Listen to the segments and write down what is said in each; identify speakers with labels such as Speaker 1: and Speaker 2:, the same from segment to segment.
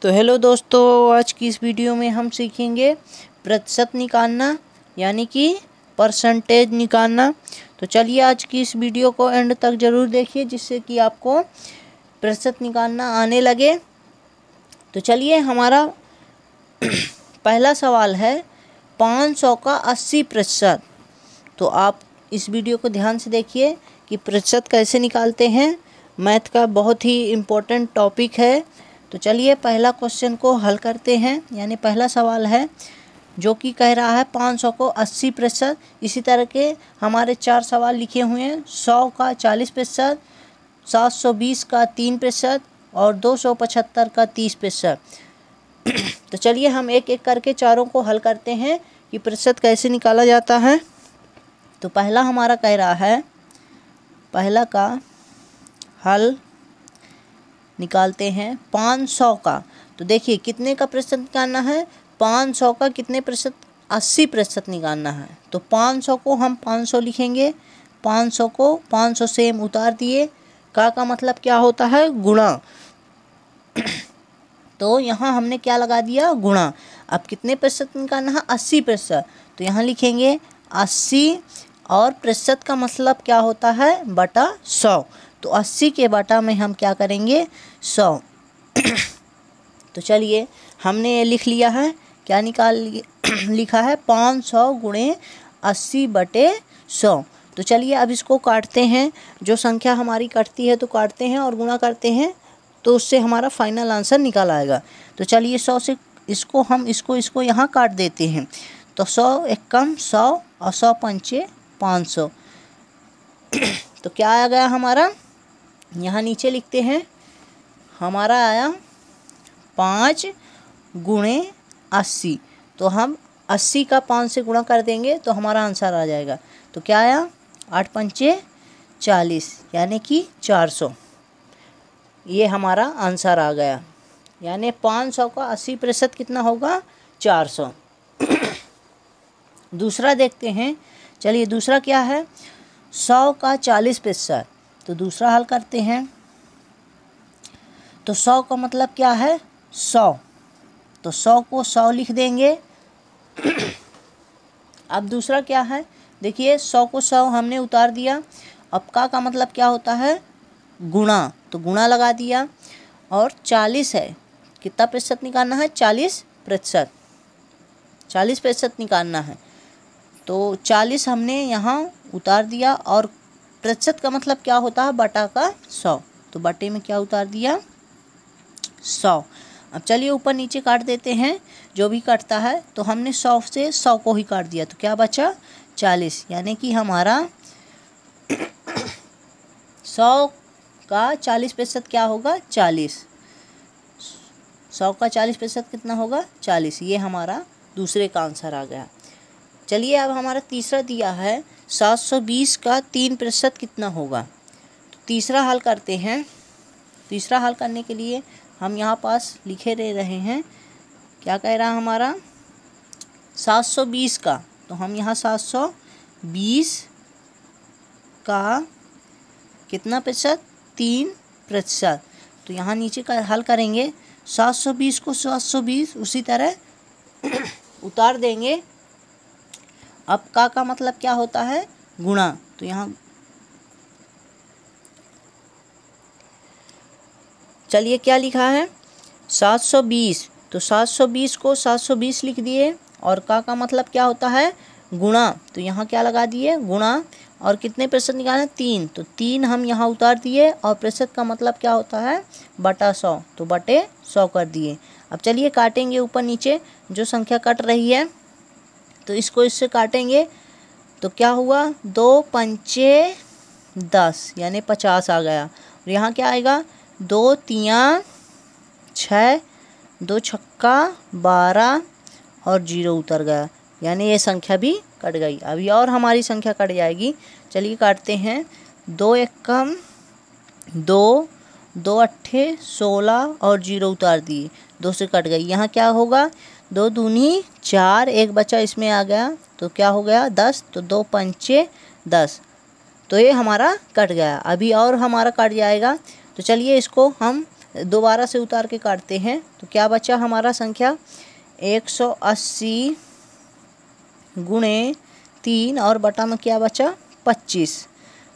Speaker 1: तो हेलो दोस्तों, आज की इस वीडियो में हम सीखेंगे प्रतिशत निकालना यानी कि परसेंटेज निकालना। तो चलिए आज की इस वीडियो को एंड तक ज़रूर देखिए जिससे कि आपको प्रतिशत निकालना आने लगे। तो चलिए हमारा पहला सवाल है 500 का 80%। तो आप इस वीडियो को ध्यान से देखिए कि प्रतिशत कैसे निकालते हैं। मैथ का बहुत ही इम्पोर्टेंट टॉपिक है। तो चलिए पहला क्वेश्चन को हल करते हैं। यानी पहला सवाल है जो कि कह रहा है 500 को 80%। इसी तरह के हमारे 4 सवाल लिखे हुए हैं। 100 का 40%, 720 का 3% और 275 का 30%। तो चलिए हम एक एक करके चारों को हल करते हैं कि प्रतिशत कैसे निकाला जाता है। तो पहला हमारा कह रहा है, पहला का हल निकालते हैं 500 का। तो देखिए कितने का प्रतिशत निकालना है, 500 का कितने प्रतिशत, 80% निकालना है। तो 500 को हम 500 लिखेंगे, 500 को 500 से हम उतार दिए। का मतलब क्या होता है, गुणा। तो यहाँ हमने क्या लगा दिया, गुणा। अब कितने प्रतिशत निकालना है, 80%। तो यहाँ लिखेंगे 80 और प्रतिशत का मतलब क्या होता है, बटा 100। तो 80 के बटा में हम क्या करेंगे, 100। तो चलिए हमने ये लिख लिया है, क्या लिखा है 500 गुणे 80 बटे 100। तो चलिए अब इसको काटते हैं। जो संख्या हमारी कटती है तो काटते हैं और गुणा करते हैं, तो उससे हमारा फाइनल आंसर निकल आएगा। तो चलिए 100 से इसको यहाँ काट देते हैं। तो 100 एकम 100 और 100 पंचे 500। तो क्या आ गया हमारा, यहाँ नीचे लिखते हैं, हमारा आया 5 गुणे 80। तो हम 80 का 5 से गुणा कर देंगे तो हमारा आंसर आ जाएगा। तो क्या आया, 8 पंचे 40 यानी कि 400। ये हमारा आंसर आ गया। यानी 500 का 80% कितना होगा, 400। दूसरा देखते हैं। चलिए दूसरा क्या है, 100 का 40%। तो दूसरा हल करते हैं। तो 100 का मतलब क्या है, 100। तो 100 को 100 लिख देंगे। अब दूसरा क्या है, देखिए 100 को 100 हमने उतार दिया। अब का मतलब क्या होता है, गुणा। तो गुणा लगा दिया। और 40 है, कितना प्रतिशत निकालना है, 40%। 40% निकालना है। तो 40 हमने यहाँ उतार दिया। और प्रतिशत का मतलब क्या होता है, बटा का 100। तो बटे में क्या उतार दिया, 100। अब चलिए ऊपर नीचे काट देते हैं, जो भी कटता है। तो हमने 100 से 100 को ही काट दिया। तो क्या बचा, 40। यानी कि हमारा 100 का 40% क्या होगा, 40। 100 का 40% कितना होगा, 40। ये हमारा दूसरे का आंसर आ गया। चलिए अब हमारा तीसरा दिया है 720 का 3% कितना होगा। तो तीसरा हल करते हैं। तीसरा हल करने के लिए हम यहाँ पास लिखे रहे हैं, क्या कह रहा है हमारा, 720 का। तो हम यहाँ 720 का कितना प्रतिशत, 3%। तो यहाँ नीचे का हल करेंगे, 720 को 720 उसी तरह उतार देंगे। अब का मतलब क्या होता है, गुणा। तो यहाँ चलिए क्या लिखा है, 720। तो 720 को 720 लिख दिए। और का मतलब क्या होता है, गुणा। तो यहाँ क्या लगा दिए, गुणा। और कितने प्रतिशत निकालना, 3। तो 3 हम यहाँ उतार दिए। और प्रतिशत का मतलब क्या होता है, बटा 100। तो बटे 100 कर दिए। अब चलिए काटेंगे ऊपर नीचे, जो संख्या कट रही है तो इसको इससे काटेंगे। तो क्या हुआ, 2 पंचे 10 यानी 50 आ गया। और यहाँ क्या आएगा, 2 तियाँ 6, 2 छक्का 12 और 0 उतर गया। यानी ये संख्या भी कट गई। अभी और हमारी संख्या कट जाएगी। चलिए काटते हैं। 2 एकम 2, 2 अट्ठे 16 और 0 उतार दिए, 2 से कट गई। यहाँ क्या होगा, 2 दूनी 4, एक बचा इसमें आ गया। तो क्या हो गया, 10। तो 2 पंचे 10। तो ये हमारा कट गया। अभी और हमारा कट जाएगा। तो चलिए इसको हम दोबारा से उतार के काटते हैं तो क्या बचा हमारा संख्या 180 गुणे 3 और बटा में क्या बचा 25।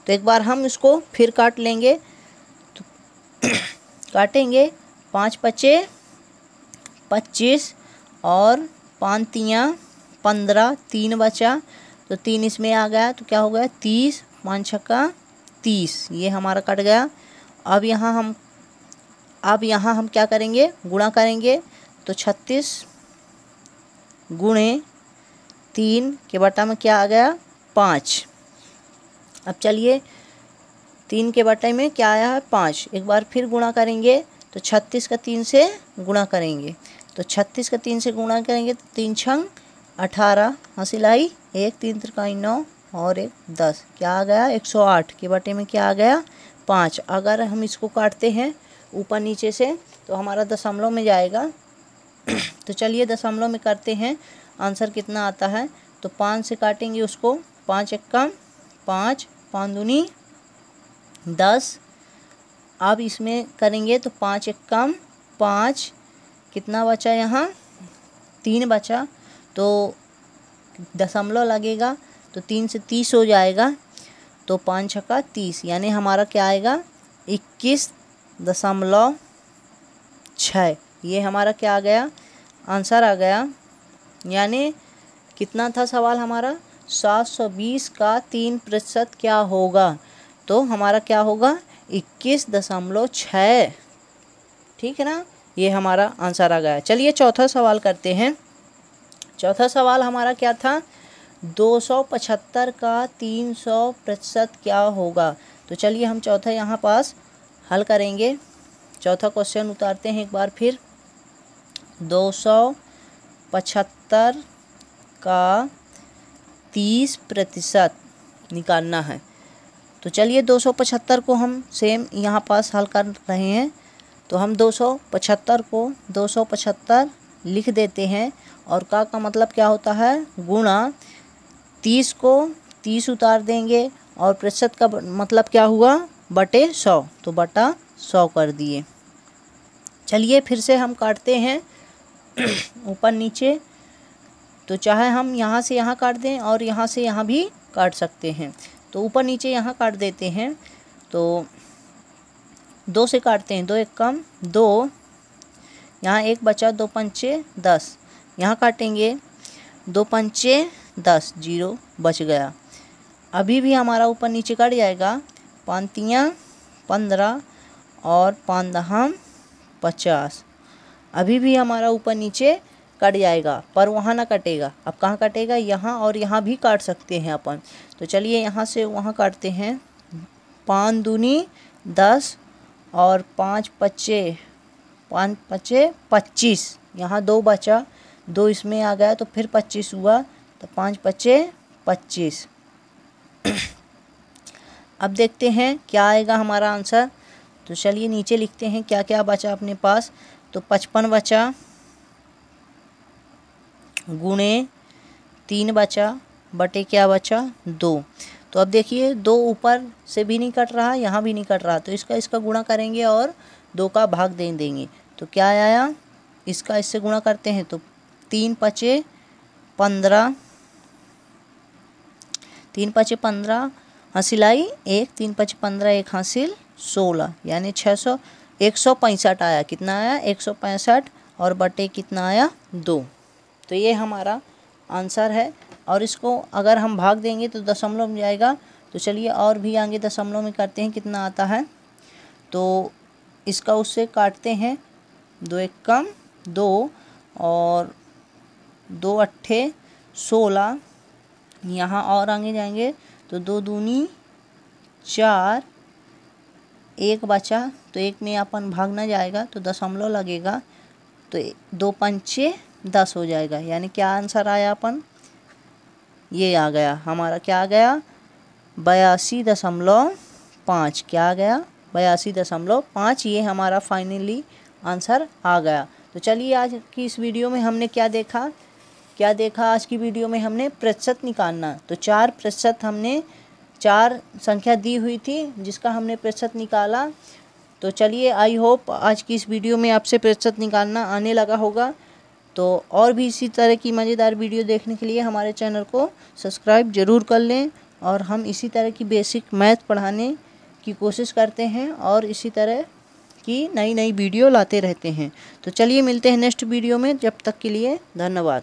Speaker 1: तो एक बार हम इसको फिर काट लेंगे। तो काटेंगे 5 पचे 25 और 5 तियाँ 15, 3 बचा तो 3 इसमें आ गया तो क्या हो गया 30, 5 छक्का 30, ये हमारा कट गया। अब यहाँ हम क्या करेंगे, गुणा करेंगे तो 36 गुणे 3 के बटा में क्या आ गया 5। अब चलिए 3 के बटे में क्या आया है 5, एक बार फिर गुणा करेंगे तो 36 का 3 से गुणा करेंगे तो 36 का 3 से गुणा करेंगे तो 3 छंग 18, हासिल आई 1, 3 त्रिकाई 9 और 1 10, क्या आ गया 108 के बटे में क्या आ गया 5। अगर हम इसको काटते हैं ऊपर नीचे से तो हमारा दशमलव में जाएगा। तो चलिए दशमलव में करते हैं, आंसर कितना आता है। तो 5 से काटेंगे उसको, 5 एक्का 5, 5 दूनी 10। अब इसमें करेंगे तो 5 एक्का 5, कितना बचा यहाँ 3 बचा तो दशमलव लगेगा तो 3 से 30 हो जाएगा तो 5 छक्का 30, यानी हमारा क्या आएगा 21.6। ये हमारा क्या आ गया आंसर आ गया। यानी कितना था सवाल हमारा 720 का 3% क्या होगा, तो हमारा क्या होगा 21.6। ठीक है ना, ये हमारा आंसर आ गया। चलिए चौथा सवाल करते हैं। चौथा सवाल हमारा क्या था 275 का 300% क्या होगा। तो चलिए हम चौथा यहाँ पास हल करेंगे। चौथा क्वेश्चन उतारते हैं एक बार फिर। 275 का 30% निकालना है। तो चलिए 275 को हम सेम यहाँ पास हल कर रहे हैं। तो हम 275 को 275 लिख देते हैं और का मतलब क्या होता है गुणा 30 को 30 उतार देंगे और प्रतिशत का मतलब क्या हुआ बटे 100, तो बटा 100 कर दिए। चलिए फिर से हम काटते हैं ऊपर नीचे। तो चाहे हम यहाँ से यहाँ काट दें और यहाँ से यहाँ भी काट सकते हैं। तो ऊपर नीचे यहाँ काट देते हैं तो 2 से काटते हैं, 2 एक कम 2, यहाँ 1 बचा 2 पंचे 10, यहाँ काटेंगे 2 पंचे 10, 0 बच गया। अभी भी हमारा ऊपर नीचे कट जाएगा, 5 तियाँ 15 और 5 दहम 50। अभी भी हमारा ऊपर नीचे कट जाएगा पर वहाँ ना कटेगा। अब कहाँ कटेगा, यहाँ और यहाँ भी काट सकते हैं अपन। तो चलिए यहाँ से वहाँ काटते हैं, 5 दूनी 10 और 5 पच्चे 25, यहाँ 2 बचा 2 इसमें आ गया तो फिर 25 हुआ तो 5 पच्चे 25। अब देखते हैं क्या आएगा हमारा आंसर। तो चलिए नीचे लिखते हैं क्या क्या बचा अपने पास। तो 55 बचा गुणे 3 बचा बटे क्या बचा 2। तो अब देखिए 2 ऊपर से भी नहीं कट रहा, यहाँ भी नहीं कट रहा, तो इसका गुणा करेंगे और 2 का भाग दे देंगे तो क्या आया, इसका इससे गुणा करते हैं तो 3 पचे 15, 3 पचे 15 हासिल आई 1, 3 पचे 15 1 हासिल 16, यानी 165 आया। कितना आया 165 और बटे कितना आया 2। तो ये हमारा आंसर है। और इसको अगर हम भाग देंगे तो दशमलव में जाएगा। तो चलिए और भी आगे दशमलव में करते हैं कितना आता है। तो इसका उससे काटते हैं, 2 एक कम 2 और 2 अट्ठे 16, यहाँ और आगे जाएंगे तो 2 दूनी 4, 1 बचा तो 1 में अपन भागना जाएगा तो दशमलव लगेगा तो 2 पंचे 10 हो जाएगा। यानी क्या आंसर आया अपन, ये आ गया हमारा, क्या आ गया 82.5। क्या आ गया 82.5, ये हमारा फाइनली आंसर आ गया। तो चलिए आज की इस वीडियो में हमने क्या देखा आज की वीडियो में हमने प्रतिशत निकालना। तो 4% हमने 4 संख्या दी हुई थी जिसका हमने प्रतिशत निकाला। तो चलिए, आई होप आज की इस वीडियो में आपसे प्रतिशत निकालना आने लगा होगा। तो और भी इसी तरह की मज़ेदार वीडियो देखने के लिए हमारे चैनल को सब्सक्राइब ज़रूर कर लें। और हम इसी तरह की बेसिक मैथ पढ़ाने की कोशिश करते हैं और इसी तरह की नई नई वीडियो लाते रहते हैं। तो चलिए मिलते हैं नेक्स्ट वीडियो में, जब तक के लिए धन्यवाद।